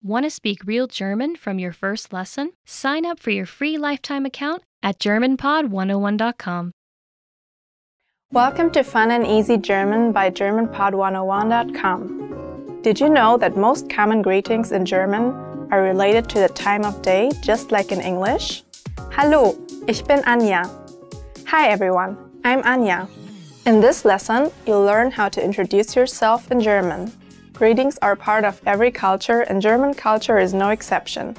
Want to speak real German from your first lesson? Sign up for your free lifetime account at GermanPod101.com. Welcome to Fun and Easy German by GermanPod101.com. Did you know that most common greetings in German are related to the time of day, just like in English? Hallo, ich bin Anja. Hi everyone, I'm Anja. In this lesson, you'll learn how to introduce yourself in German. Greetings are part of every culture, and German culture is no exception.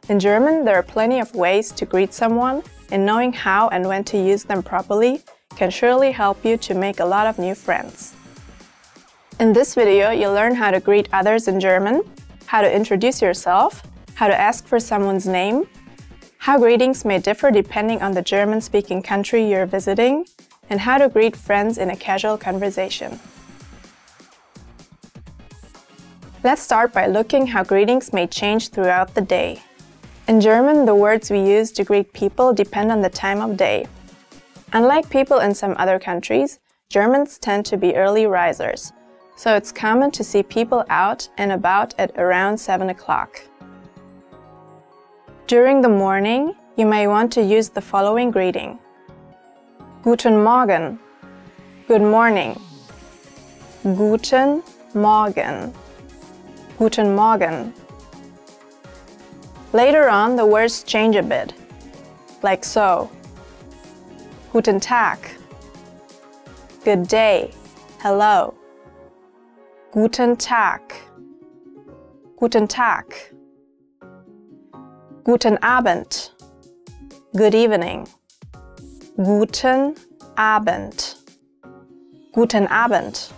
In German, there are plenty of ways to greet someone, and knowing how and when to use them properly can surely help you to make a lot of new friends. In this video, you'll learn how to greet others in German, how to introduce yourself, how to ask for someone's name, how greetings may differ depending on the German-speaking country you're visiting, and how to greet friends in a casual conversation. Let's start by looking how greetings may change throughout the day. In German, the words we use to greet people depend on the time of day. Unlike people in some other countries, Germans tend to be early risers, so it's common to see people out and about at around 7 o'clock. During the morning, you may want to use the following greeting. Guten Morgen. Good morning. Guten Morgen. Guten Morgen. Later on, the words change a bit, like so. Guten Tag. Good day. Hello. Guten Tag. Guten Tag. Guten Abend. Good evening. Guten Abend. Guten Abend.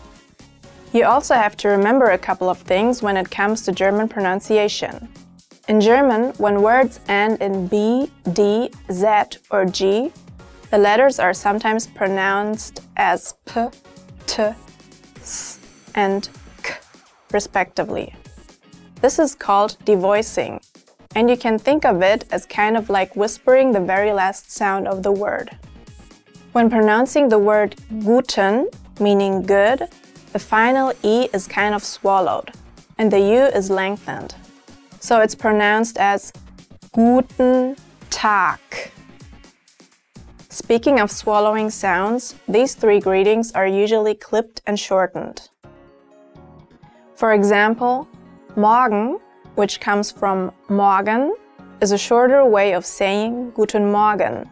You also have to remember a couple of things when it comes to German pronunciation. In German, when words end in B, D, Z, or G, the letters are sometimes pronounced as P, T, S, and K, respectively. This is called devoicing, and you can think of it as kind of like whispering the very last sound of the word. When pronouncing the word guten, meaning good, the final E is kind of swallowed, and the U is lengthened. So it's pronounced as Guten Tag. Speaking of swallowing sounds, these three greetings are usually clipped and shortened. For example, Morgen, which comes from Morgen, is a shorter way of saying Guten Morgen.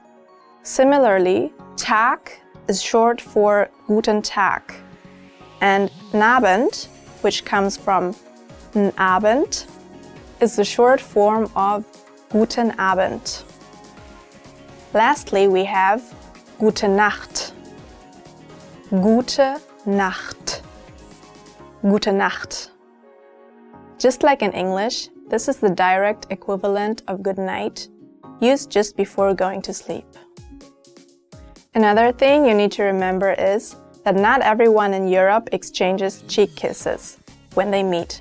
Similarly, Tag is short for Guten Tag. And Abend, which comes from Abend, is the short form of Guten Abend. Lastly, we have Gute Nacht. Gute Nacht. Gute Nacht. Just like in English, this is the direct equivalent of good night, used just before going to sleep. Another thing you need to remember is that not everyone in Europe exchanges cheek kisses when they meet.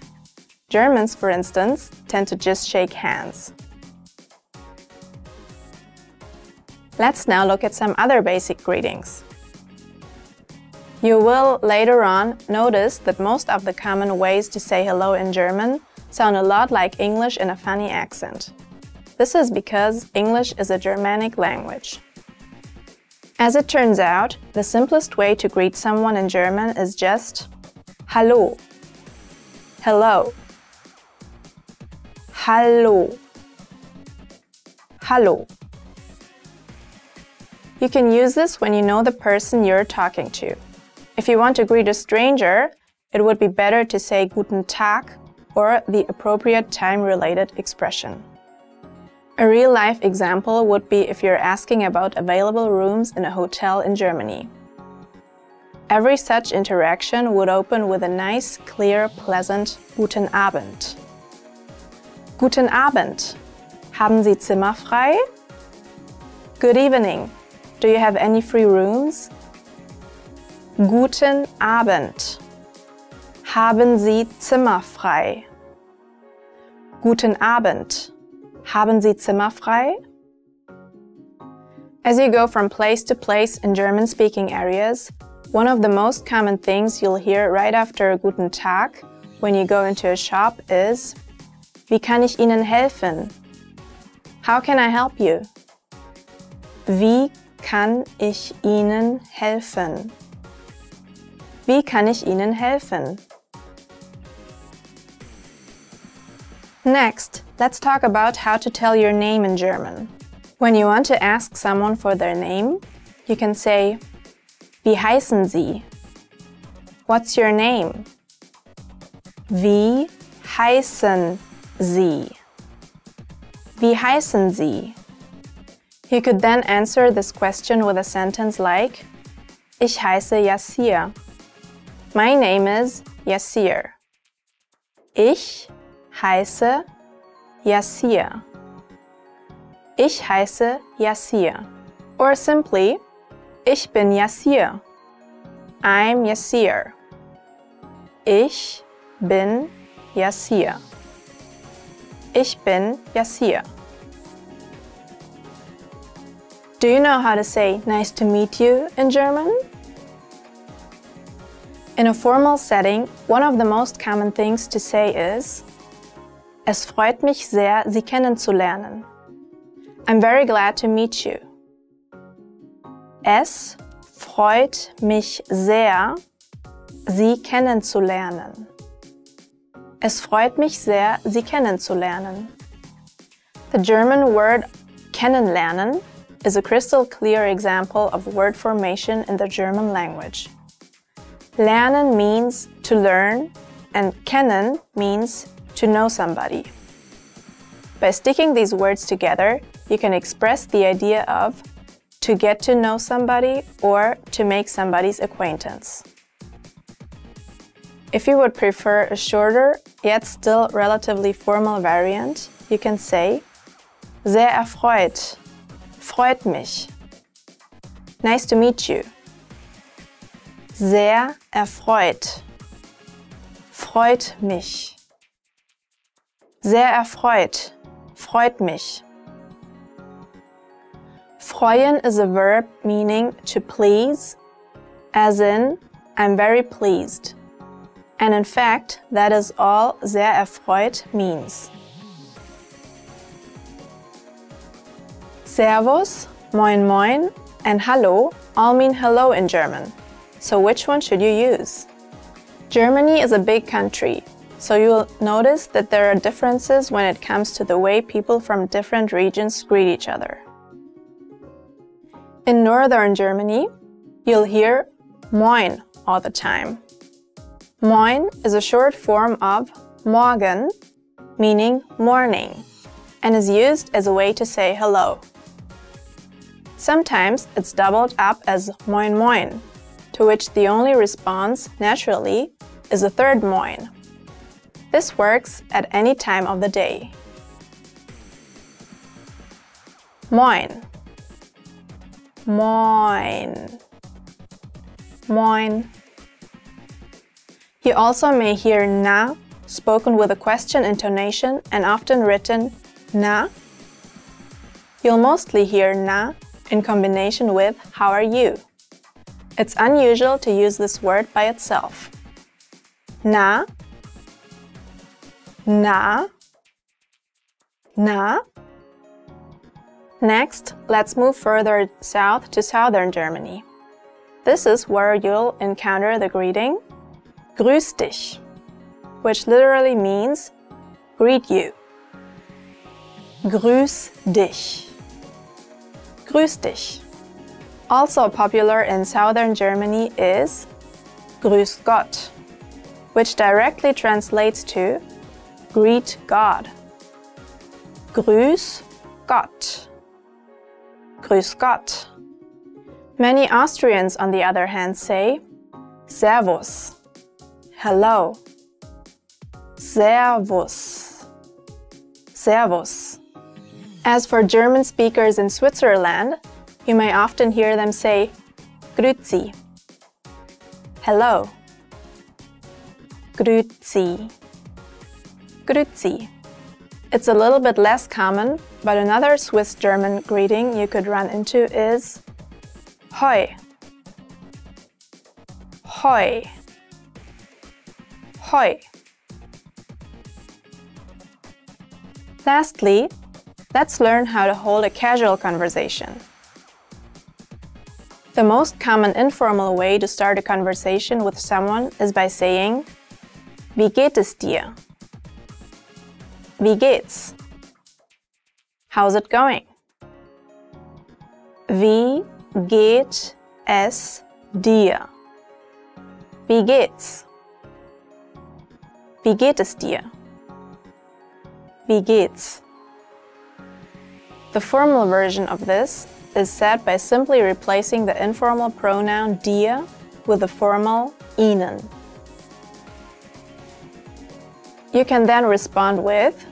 Germans, for instance, tend to just shake hands. Let's now look at some other basic greetings. You will, later on, notice that most of the common ways to say hello in German sound a lot like English in a funny accent. This is because English is a Germanic language. As it turns out, the simplest way to greet someone in German is just Hallo. Hello. Hallo. Hallo. You can use this when you know the person you're talking to. If you want to greet a stranger, it would be better to say Guten Tag or the appropriate time-related expression. A real-life example would be if you're asking about available rooms in a hotel in Germany. Every such interaction would open with a nice, clear, pleasant Guten Abend. Guten Abend. Haben Sie Zimmer frei? Good evening. Do you have any free rooms? Guten Abend. Haben Sie Zimmer frei? Guten Abend. Haben Sie Zimmer frei? As you go from place to place in German-speaking areas, one of the most common things you'll hear right after Guten Tag when you go into a shop is Wie kann ich Ihnen helfen? How can I help you? Wie kann ich Ihnen helfen? Wie kann ich Ihnen helfen? Next, let's talk about how to tell your name in German. When you want to ask someone for their name, you can say, Wie heißen Sie? What's your name? Wie heißen Sie? Wie heißen Sie? You could then answer this question with a sentence like, Ich heiße Yassir. My name is Yassir. Ich heiße Yassir. Ich heiße Yassir. Or simply, Ich bin Yassir. I'm Yassir. Ich bin Yassir. Ich bin Yassir. Do you know how to say nice to meet you in German? In a formal setting, one of the most common things to say is Es freut mich sehr, Sie kennenzulernen. I'm very glad to meet you. Es freut mich sehr, Sie kennenzulernen. Es freut mich sehr, Sie kennenzulernen. The German word kennenlernen is a crystal clear example of word formation in the German language. Lernen means to learn, and kennen means to know somebody. By sticking these words together, you can express the idea of to get to know somebody or to make somebody's acquaintance. If you would prefer a shorter, yet still relatively formal variant, you can say Sehr erfreut, freut mich. Nice to meet you. Sehr erfreut, freut mich. Sehr erfreut, freut mich. Freuen is a verb meaning to please, as in, I'm very pleased. And in fact, that is all sehr erfreut means. Servus, moin moin, and hallo all mean hello in German. So which one should you use? Germany is a big country, so you'll notice that there are differences when it comes to the way people from different regions greet each other. In northern Germany, you'll hear moin all the time. Moin is a short form of morgen, meaning morning, and is used as a way to say hello. Sometimes it's doubled up as moin moin, to which the only response, naturally, is a third moin. This works at any time of the day. Moin. Moin. Moin. You also may hear na, spoken with a question intonation and often written na. You'll mostly hear na in combination with how are you. It's unusual to use this word by itself. Na, na, na. Next, let's move further south to southern Germany. This is where you'll encounter the greeting Grüß dich, which literally means greet you. Grüß dich. Grüß dich. Also popular in southern Germany is Grüß Gott, which directly translates to greet God. Grüß Gott. Grüß Gott. Many Austrians, on the other hand, say Servus. Hello. Servus. Servus. As for German speakers in Switzerland, you may often hear them say Grüezi. Hello. Grüezi. Grüezi. It's a little bit less common, but another Swiss-German greeting you could run into is Hoi. Hoi. Hoi. Lastly, let's learn how to hold a casual conversation. The most common informal way to start a conversation with someone is by saying, Wie geht es dir? Wie geht's? How's it going? Wie geht es dir? Wie geht's? Wie geht es dir? Wie geht's? The formal version of this is said by simply replacing the informal pronoun dir with the formal Ihnen. You can then respond with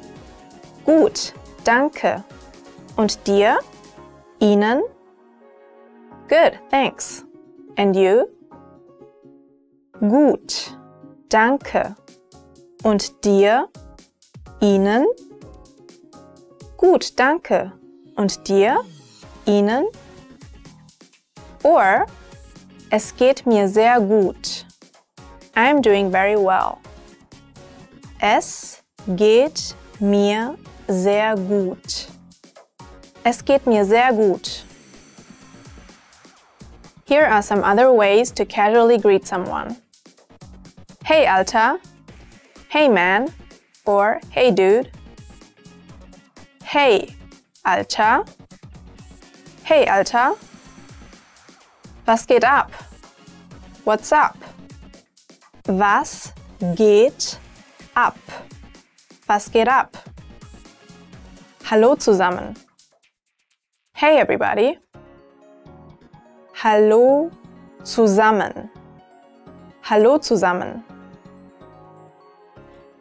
Gut, danke. Und dir? Ihnen? Good, thanks. And you? Gut, danke. Und dir? Ihnen? Gut, danke. Und dir? Ihnen? Or, es geht mir sehr gut. I'm doing very well. Es geht mir sehr gut. Es geht mir sehr gut. Here are some other ways to casually greet someone. Hey, Alter. Hey, man. Or hey, dude. Hey, Alter. Hey, Alter. Was geht ab? What's up? Was geht ab? Was geht ab? Hallo zusammen. Hey, everybody. Hallo zusammen. Hallo zusammen.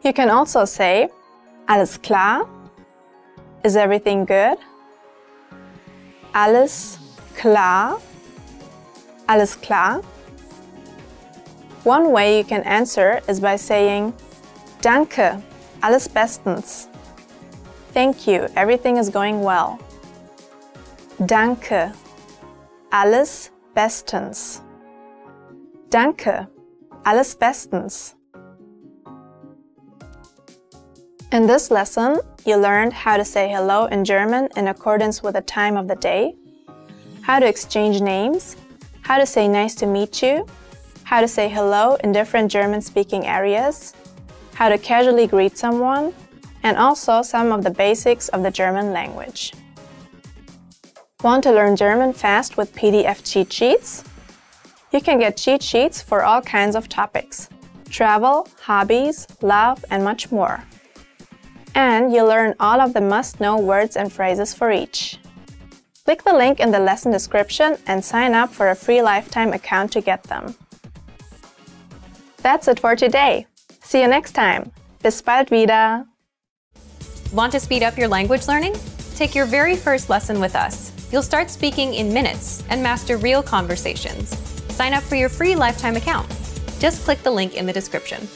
You can also say, Alles klar? Is everything good? Alles klar? Alles klar? One way you can answer is by saying, Danke, alles bestens. Thank you, everything is going well. Danke, alles bestens. Danke, alles bestens. In this lesson, you learned how to say hello in German in accordance with the time of the day, how to exchange names, how to say nice to meet you, how to say hello in different German-speaking areas, how to casually greet someone, and also some of the basics of the German language. Want to learn German fast with PDF cheat sheets? You can get cheat sheets for all kinds of topics: travel, hobbies, love, and much more. And you'll learn all of the must-know words and phrases for each. Click the link in the lesson description and sign up for a free lifetime account to get them. That's it for today. See you next time. Bis bald wieder. Want to speed up your language learning? Take your very first lesson with us. You'll start speaking in minutes and master real conversations. Sign up for your free lifetime account. Just click the link in the description.